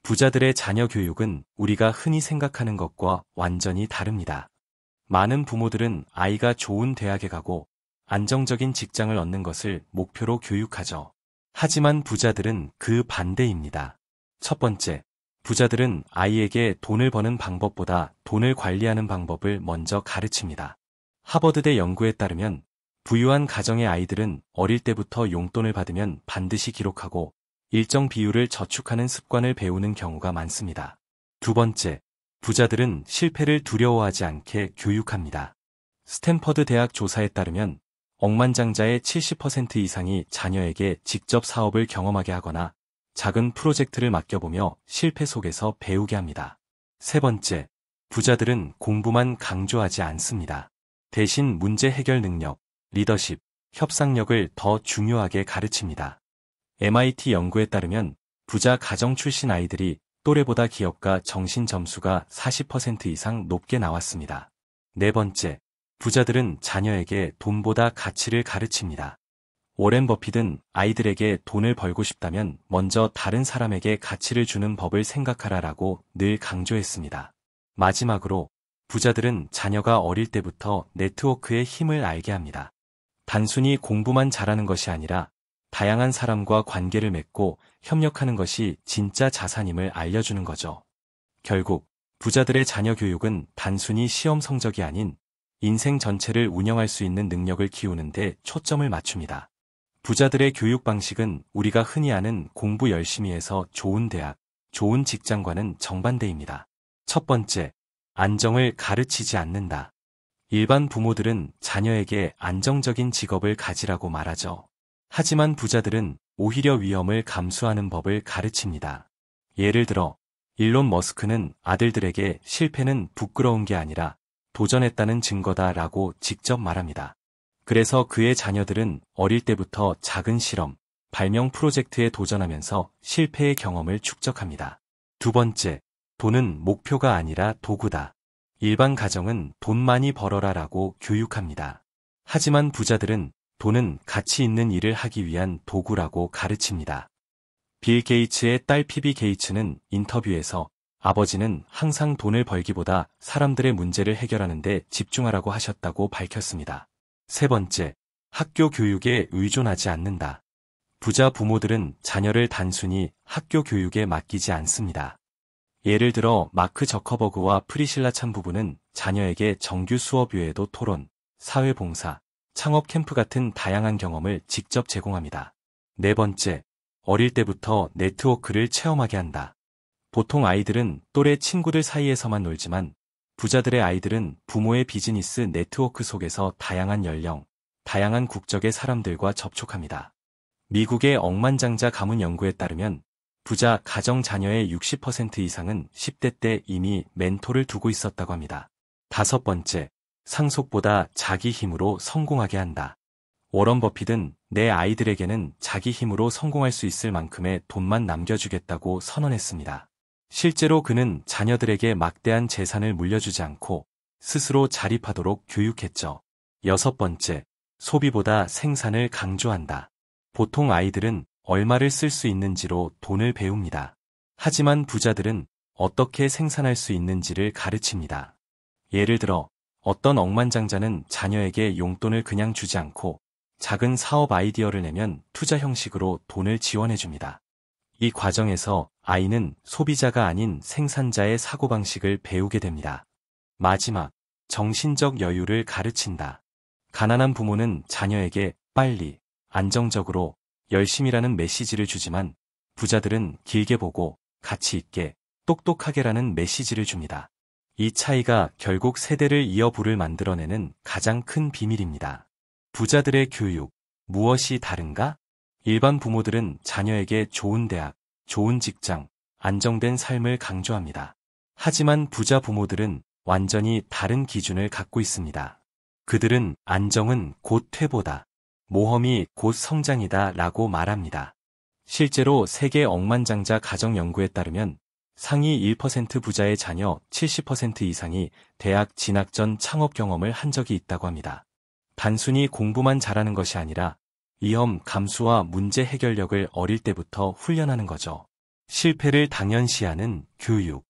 부자들의 자녀 교육은 우리가 흔히 생각하는 것과 완전히 다릅니다. 많은 부모들은 아이가 좋은 대학에 가고 안정적인 직장을 얻는 것을 목표로 교육하죠. 하지만 부자들은 그 반대입니다. 첫 번째, 부자들은 아이에게 돈을 버는 방법보다 돈을 관리하는 방법을 먼저 가르칩니다. 하버드대 연구에 따르면 부유한 가정의 아이들은 어릴 때부터 용돈을 받으면 반드시 기록하고 일정 비율을 저축하는 습관을 배우는 경우가 많습니다. 두 번째, 부자들은 실패를 두려워하지 않게 교육합니다. 스탠퍼드 대학 조사에 따르면 억만장자의 70% 이상이 자녀에게 직접 사업을 경험하게 하거나 작은 프로젝트를 맡겨보며 실패 속에서 배우게 합니다. 세 번째, 부자들은 공부만 강조하지 않습니다. 대신 문제 해결 능력, 리더십, 협상력을 더 중요하게 가르칩니다. MIT 연구에 따르면 부자 가정 출신 아이들이 또래보다 기업가 정신 점수가 40% 이상 높게 나왔습니다. 네 번째, 부자들은 자녀에게 돈보다 가치를 가르칩니다. 워렌 버핏은 아이들에게 돈을 벌고 싶다면 먼저 다른 사람에게 가치를 주는 법을 생각하라라고 늘 강조했습니다. 마지막으로 부자들은 자녀가 어릴 때부터 네트워크의 힘을 알게 합니다. 단순히 공부만 잘하는 것이 아니라 다양한 사람과 관계를 맺고 협력하는 것이 진짜 자산임을 알려주는 거죠. 결국 부자들의 자녀 교육은 단순히 시험 성적이 아닌 인생 전체를 운영할 수 있는 능력을 키우는 데 초점을 맞춥니다. 부자들의 교육 방식은 우리가 흔히 아는 공부 열심히 해서 좋은 대학, 좋은 직장과는 정반대입니다. 첫 번째, 안정을 가르치지 않는다. 일반 부모들은 자녀에게 안정적인 직업을 가지라고 말하죠. 하지만 부자들은 오히려 위험을 감수하는 법을 가르칩니다. 예를 들어, 일론 머스크는 아들들에게 실패는 부끄러운 게 아니라 도전했다는 증거다라고 직접 말합니다. 그래서 그의 자녀들은 어릴 때부터 작은 실험, 발명 프로젝트에 도전하면서 실패의 경험을 축적합니다. 두 번째, 돈은 목표가 아니라 도구다. 일반 가정은 돈 많이 벌어라라고 교육합니다. 하지만 부자들은 돈은 가치 있는 일을 하기 위한 도구라고 가르칩니다. 빌 게이츠의 딸 피비 게이츠는 인터뷰에서 아버지는 항상 돈을 벌기보다 사람들의 문제를 해결하는 데 집중하라고 하셨다고 밝혔습니다. 세 번째, 학교 교육에 의존하지 않는다. 부자 부모들은 자녀를 단순히 학교 교육에 맡기지 않습니다. 예를 들어 마크 저커버그와 프리실라 참 부부는 자녀에게 정규 수업 외에도 토론, 사회봉사, 창업 캠프 같은 다양한 경험을 직접 제공합니다. 네 번째, 어릴 때부터 네트워크를 체험하게 한다. 보통 아이들은 또래 친구들 사이에서만 놀지만 부자들의 아이들은 부모의 비즈니스 네트워크 속에서 다양한 연령, 다양한 국적의 사람들과 접촉합니다. 미국의 억만장자 가문 연구에 따르면 부자 가정 자녀의 60% 이상은 10대 때 이미 멘토를 두고 있었다고 합니다. 다섯 번째, 상속보다 자기 힘으로 성공하게 한다. 워런 버핏은 내 아이들에게는 자기 힘으로 성공할 수 있을 만큼의 돈만 남겨주겠다고 선언했습니다. 실제로 그는 자녀들에게 막대한 재산을 물려주지 않고 스스로 자립하도록 교육했죠. 여섯 번째, 소비보다 생산을 강조한다. 보통 아이들은 얼마를 쓸 수 있는지로 돈을 배웁니다. 하지만 부자들은 어떻게 생산할 수 있는지를 가르칩니다. 예를 들어 어떤 억만장자는 자녀에게 용돈을 그냥 주지 않고 작은 사업 아이디어를 내면 투자 형식으로 돈을 지원해줍니다. 이 과정에서 아이는 소비자가 아닌 생산자의 사고방식을 배우게 됩니다. 마지막, 정신적 여유를 가르친다. 가난한 부모는 자녀에게 빨리, 안정적으로, 열심히라는 메시지를 주지만 부자들은 길게 보고 가치 있게, 똑똑하게라는 메시지를 줍니다. 이 차이가 결국 세대를 이어 부를 만들어내는 가장 큰 비밀입니다. 부자들의 교육, 무엇이 다른가? 일반 부모들은 자녀에게 좋은 대학, 좋은 직장, 안정된 삶을 강조합니다. 하지만 부자 부모들은 완전히 다른 기준을 갖고 있습니다. 그들은 안정은 곧 퇴보다, 모험이 곧 성장이다 라고 말합니다. 실제로 세계 억만장자 가정 연구에 따르면 상위 1% 부자의 자녀 70% 이상이 대학 진학 전 창업 경험을 한 적이 있다고 합니다. 단순히 공부만 잘하는 것이 아니라 위험 감수와 문제 해결력을 어릴 때부터 훈련하는 거죠. 실패를 당연시하는 교육.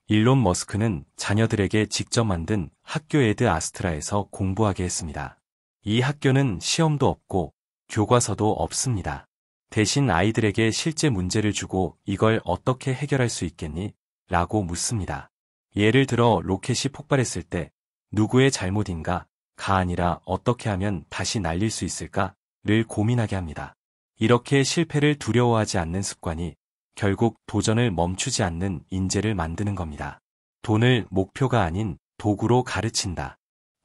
일론 머스크는 자녀들에게 직접 만든 학교 에드 아스트라에서 공부하게 했습니다. 이 학교는 시험도 없고 교과서도 없습니다. 대신 아이들에게 실제 문제를 주고 이걸 어떻게 해결할 수 있겠니? 라고 묻습니다. 예를 들어 로켓이 폭발했을 때 누구의 잘못인가? 가 아니라 어떻게 하면 다시 날릴 수 있을까? 를 고민하게 합니다. 이렇게 실패를 두려워하지 않는 습관이 결국 도전을 멈추지 않는 인재를 만드는 겁니다. 돈을 목표가 아닌 도구로 가르친다.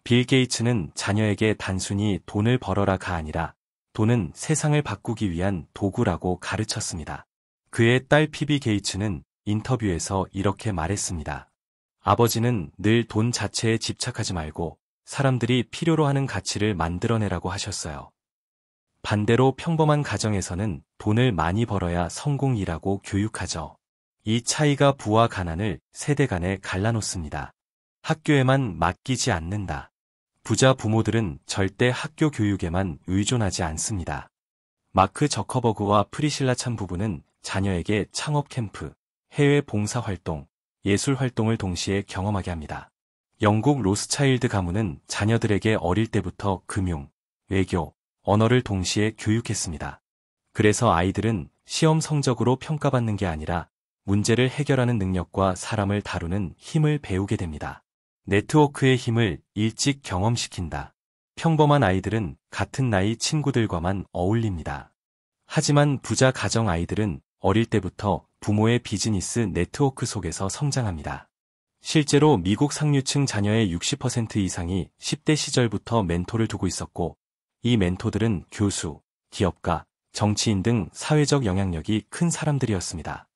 빌 게이츠는 자녀에게 단순히 돈을 벌어라가 아니라 돈은 세상을 바꾸기 위한 도구라고 가르쳤습니다. 그의 딸 피비 게이츠는 인터뷰에서 이렇게 말했습니다. 아버지는 늘 돈 자체에 집착하지 말고 사람들이 필요로 하는 가치를 만들어내라고 하셨어요. 반대로 평범한 가정에서는 돈을 많이 벌어야 성공이라고 교육하죠. 이 차이가 부와 가난을 세대 간에 갈라놓습니다. 학교에만 맡기지 않는다. 부자 부모들은 절대 학교 교육에만 의존하지 않습니다. 마크 저커버그와 프리실라 참 부부는 자녀에게 창업 캠프, 해외 봉사 활동, 예술 활동을 동시에 경험하게 합니다. 영국 로스차일드 가문은 자녀들에게 어릴 때부터 금융, 외교, 언어를 동시에 교육했습니다. 그래서 아이들은 시험 성적으로 평가받는 게 아니라 문제를 해결하는 능력과 사람을 다루는 힘을 배우게 됩니다. 네트워크의 힘을 일찍 경험시킨다. 평범한 아이들은 같은 나이 친구들과만 어울립니다. 하지만 부자 가정 아이들은 어릴 때부터 부모의 비즈니스 네트워크 속에서 성장합니다. 실제로 미국 상류층 자녀의 60% 이상이 10대 시절부터 멘토를 두고 있었고, 이 멘토들은 교수, 기업가, 정치인 등 사회적 영향력이 큰 사람들이었습니다.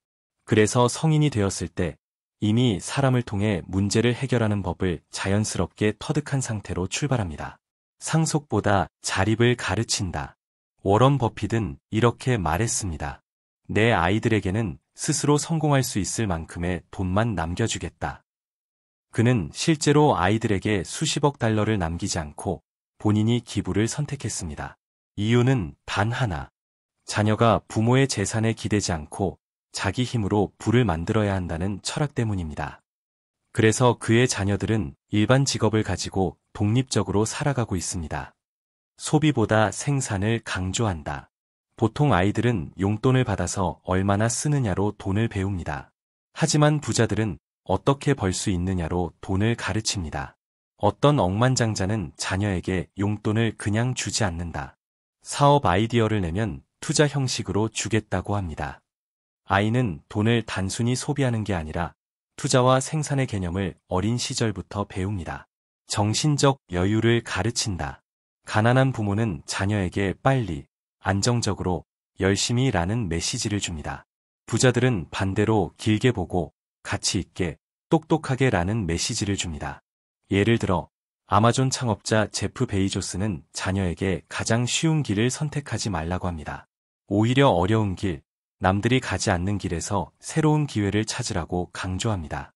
그래서 성인이 되었을 때 이미 사람을 통해 문제를 해결하는 법을 자연스럽게 터득한 상태로 출발합니다. 상속보다 자립을 가르친다. 워런 버핏은 이렇게 말했습니다. 내 아이들에게는 스스로 성공할 수 있을 만큼의 돈만 남겨주겠다. 그는 실제로 아이들에게 수십억 달러를 남기지 않고 본인이 기부를 선택했습니다. 이유는 단 하나. 자녀가 부모의 재산에 기대지 않고 자기 힘으로 부를 만들어야 한다는 철학 때문입니다. 그래서 그의 자녀들은 일반 직업을 가지고 독립적으로 살아가고 있습니다. 소비보다 생산을 강조한다. 보통 아이들은 용돈을 받아서 얼마나 쓰느냐로 돈을 배웁니다. 하지만 부자들은 어떻게 벌 수 있느냐로 돈을 가르칩니다. 어떤 억만장자는 자녀에게 용돈을 그냥 주지 않는다. 사업 아이디어를 내면 투자 형식으로 주겠다고 합니다. 아이는 돈을 단순히 소비하는 게 아니라 투자와 생산의 개념을 어린 시절부터 배웁니다. 정신적 여유를 가르친다. 가난한 부모는 자녀에게 빨리, 안정적으로, 열심히 라는 메시지를 줍니다. 부자들은 반대로 길게 보고, 가치 있게, 똑똑하게 라는 메시지를 줍니다. 예를 들어, 아마존 창업자 제프 베이조스는 자녀에게 가장 쉬운 길을 선택하지 말라고 합니다. 오히려 어려운 길, 남들이 가지 않는 길에서 새로운 기회를 찾으라고 강조합니다.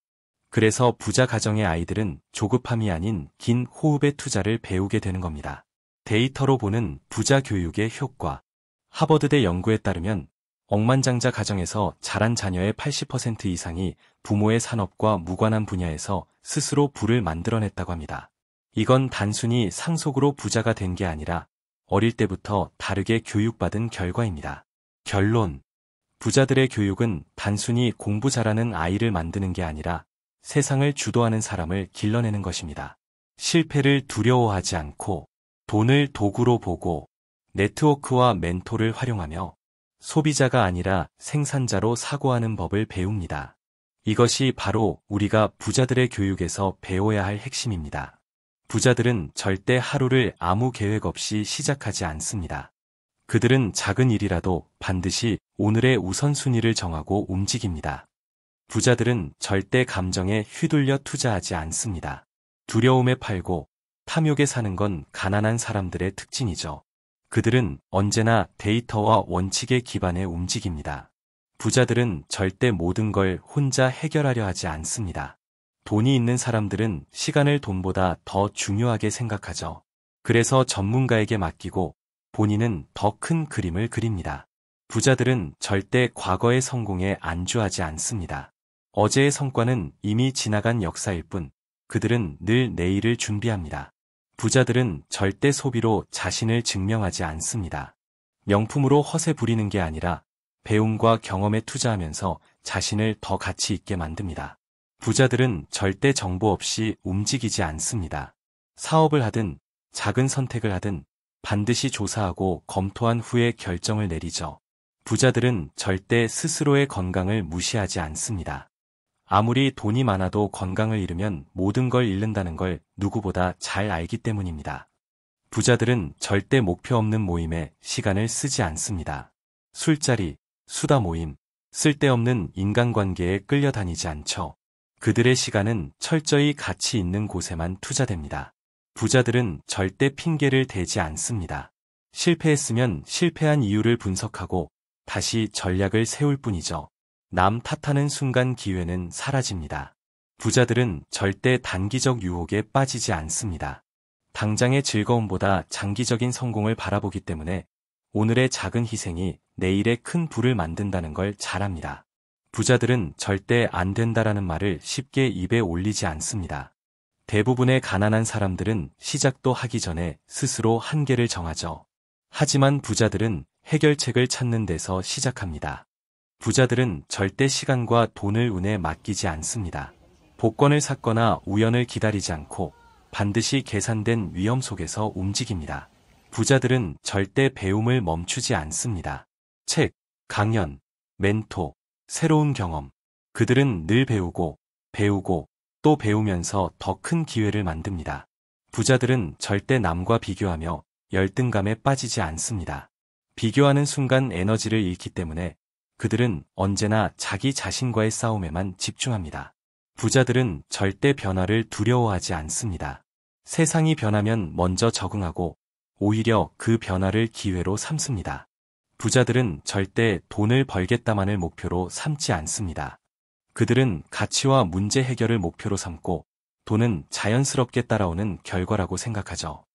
그래서 부자 가정의 아이들은 조급함이 아닌 긴 호흡의 투자를 배우게 되는 겁니다. 데이터로 보는 부자 교육의 효과. 하버드대 연구에 따르면 억만장자 가정에서 자란 자녀의 80% 이상이 부모의 산업과 무관한 분야에서 스스로 부를 만들어냈다고 합니다. 이건 단순히 상속으로 부자가 된 게 아니라 어릴 때부터 다르게 교육받은 결과입니다. 결론. 부자들의 교육은 단순히 공부 잘하는 아이를 만드는 게 아니라 세상을 주도하는 사람을 길러내는 것입니다. 실패를 두려워하지 않고 돈을 도구로 보고 네트워크와 멘토를 활용하며 소비자가 아니라 생산자로 사고하는 법을 배웁니다. 이것이 바로 우리가 부자들의 교육에서 배워야 할 핵심입니다. 부자들은 절대 하루를 아무 계획 없이 시작하지 않습니다. 그들은 작은 일이라도 반드시 오늘의 우선순위를 정하고 움직입니다. 부자들은 절대 감정에 휘둘려 투자하지 않습니다. 두려움에 팔고 탐욕에 사는 건 가난한 사람들의 특징이죠. 그들은 언제나 데이터와 원칙에 기반해 움직입니다. 부자들은 절대 모든 걸 혼자 해결하려 하지 않습니다. 돈이 있는 사람들은 시간을 돈보다 더 중요하게 생각하죠. 그래서 전문가에게 맡기고 본인은 더 큰 그림을 그립니다. 부자들은 절대 과거의 성공에 안주하지 않습니다. 어제의 성과는 이미 지나간 역사일 뿐, 그들은 늘 내일을 준비합니다. 부자들은 절대 소비로 자신을 증명하지 않습니다. 명품으로 허세 부리는 게 아니라 배움과 경험에 투자하면서 자신을 더 가치 있게 만듭니다. 부자들은 절대 정보 없이 움직이지 않습니다. 사업을 하든 작은 선택을 하든 반드시 조사하고 검토한 후에 결정을 내리죠. 부자들은 절대 스스로의 건강을 무시하지 않습니다. 아무리 돈이 많아도 건강을 잃으면 모든 걸 잃는다는 걸 누구보다 잘 알기 때문입니다. 부자들은 절대 목표 없는 모임에 시간을 쓰지 않습니다. 술자리, 수다 모임, 쓸데없는 인간관계에 끌려다니지 않죠. 그들의 시간은 철저히 가치 있는 곳에만 투자됩니다. 부자들은 절대 핑계를 대지 않습니다. 실패했으면 실패한 이유를 분석하고 다시 전략을 세울 뿐이죠. 남 탓하는 순간 기회는 사라집니다. 부자들은 절대 단기적 유혹에 빠지지 않습니다. 당장의 즐거움보다 장기적인 성공을 바라보기 때문에 오늘의 작은 희생이 내일의 큰 부를 만든다는 걸 잘 압니다. 부자들은 절대 안 된다라는 말을 쉽게 입에 올리지 않습니다. 대부분의 가난한 사람들은 시작도 하기 전에 스스로 한계를 정하죠. 하지만 부자들은 해결책을 찾는 데서 시작합니다. 부자들은 절대 시간과 돈을 운에 맡기지 않습니다. 복권을 샀거나 우연을 기다리지 않고 반드시 계산된 위험 속에서 움직입니다. 부자들은 절대 배움을 멈추지 않습니다. 책, 강연, 멘토, 새로운 경험. 그들은 늘 배우고 또 배우면서 더 큰 기회를 만듭니다. 부자들은 절대 남과 비교하며 열등감에 빠지지 않습니다. 비교하는 순간 에너지를 잃기 때문에 그들은 언제나 자기 자신과의 싸움에만 집중합니다. 부자들은 절대 변화를 두려워하지 않습니다. 세상이 변하면 먼저 적응하고 오히려 그 변화를 기회로 삼습니다. 부자들은 절대 돈을 벌겠다만을 목표로 삼지 않습니다. 그들은 가치와 문제 해결을 목표로 삼고 돈은 자연스럽게 따라오는 결과라고 생각하죠.